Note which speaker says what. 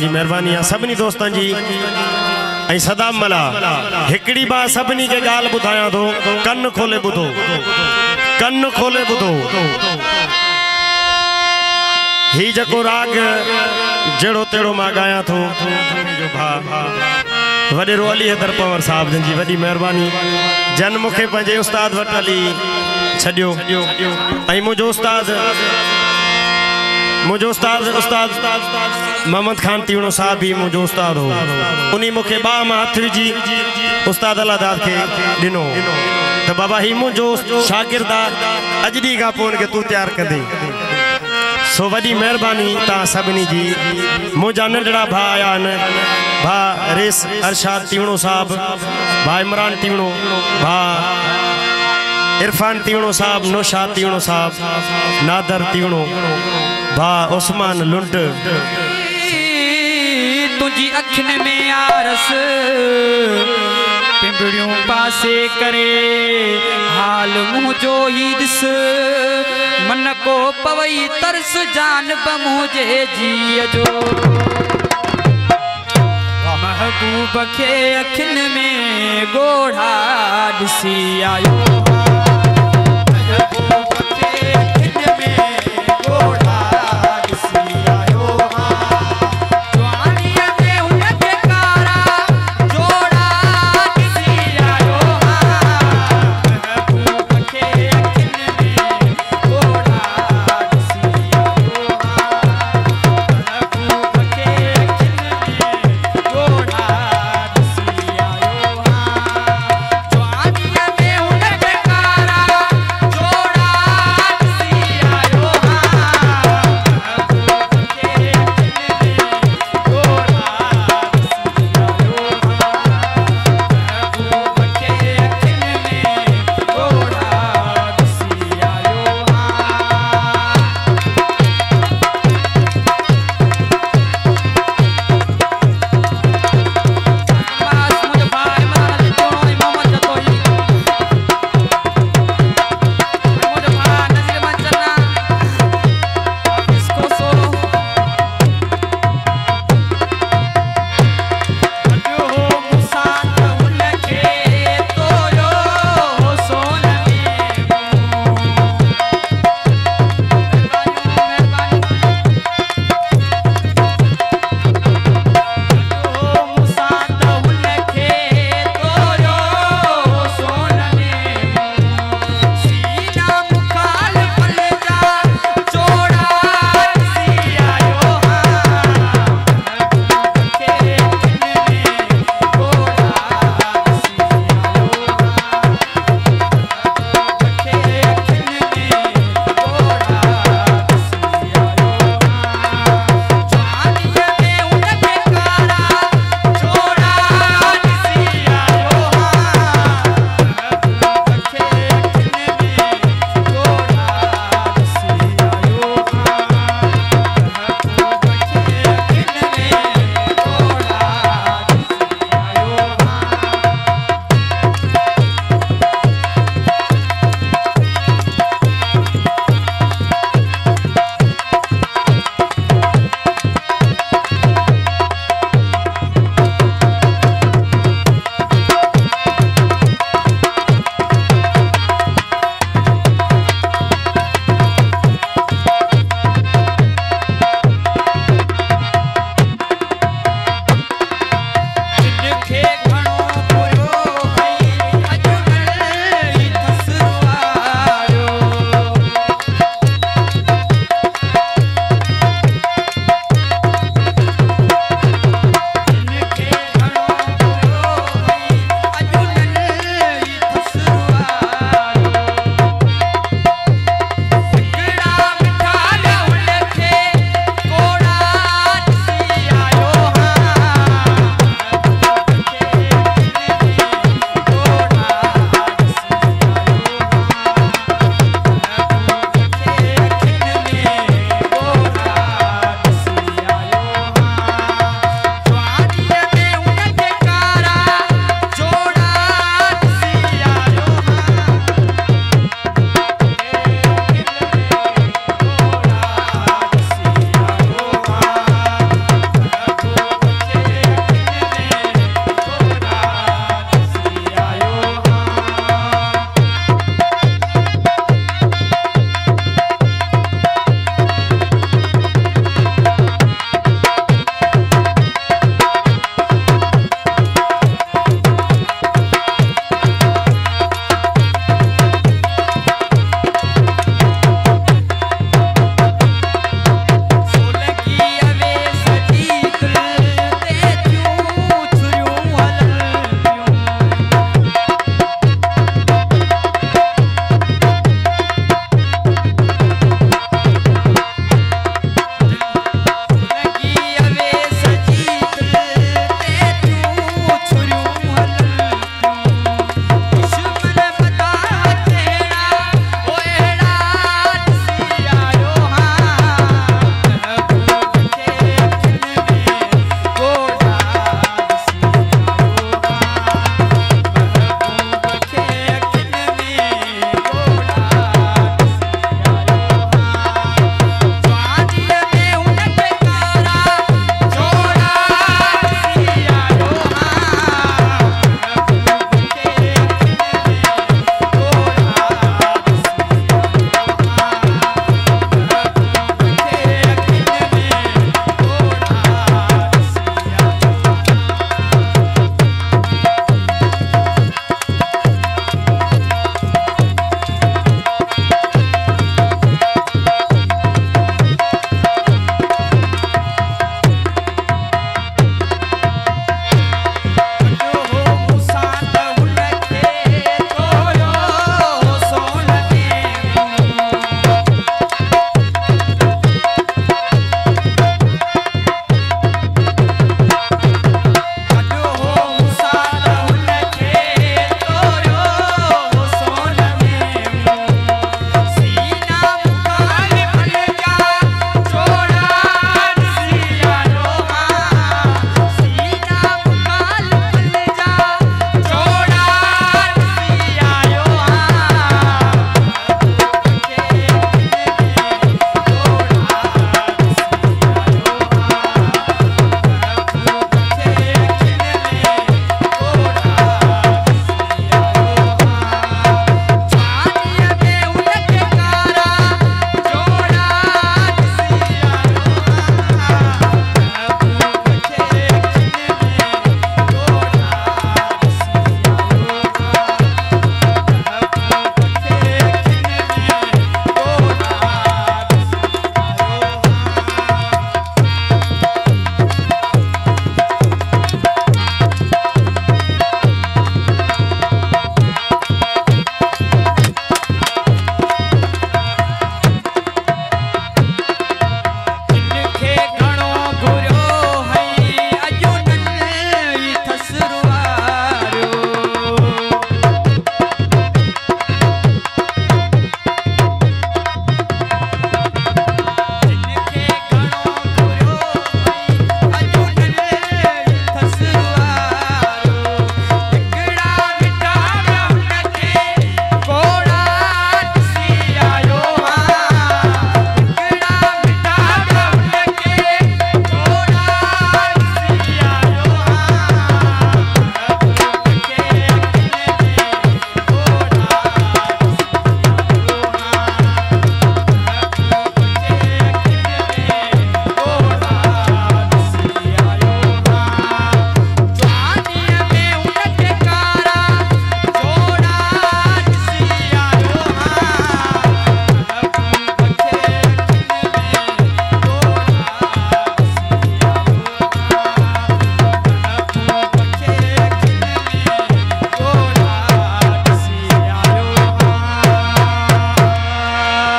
Speaker 1: जी मेहरबानी आहे सभिनी दोस्तनि जी ऐं सदाम मला हिकड़ी बार सभिनी के गाल बुधाया थो कन खोले बुधो कन खोले बुधो ही जको राग जड़ो तेड़ो मां गाया थो जो भा वडेरो अली हैदर पवर साहब जी वडी मेहरबानी जन मुखे पंजे उस्ताद वट अली छड्यो ऐं मुझो उस्ताद मोहम्मद खान तीवणो साहब भी मुझो उस्ताद हो उन्हीं मुखे बा मां हथ विझी उस्ताद अलादाद के दिनो तो बाबा ही मुझो शागिर्द अज दी का पोन के तू तैयार कर दे सो वडी मेहरबानी ता सबनी जी मुझा नंढड़ा भा आया न भा रेस अरशाद तीवणो साहब भा इमरान तीवणो भा इरफान तीवणो साहब नौशाद तीवणो साहब नादर तीवणो भा उस्मान लुंट
Speaker 2: तुझी अखिन में आरस पिंबड़ियों पासे करे हाल मुझो ही दिस मन को पवई तरस जान बमुझे जी जो महबूब के अखिन में गोढ़ा दिसी आयो।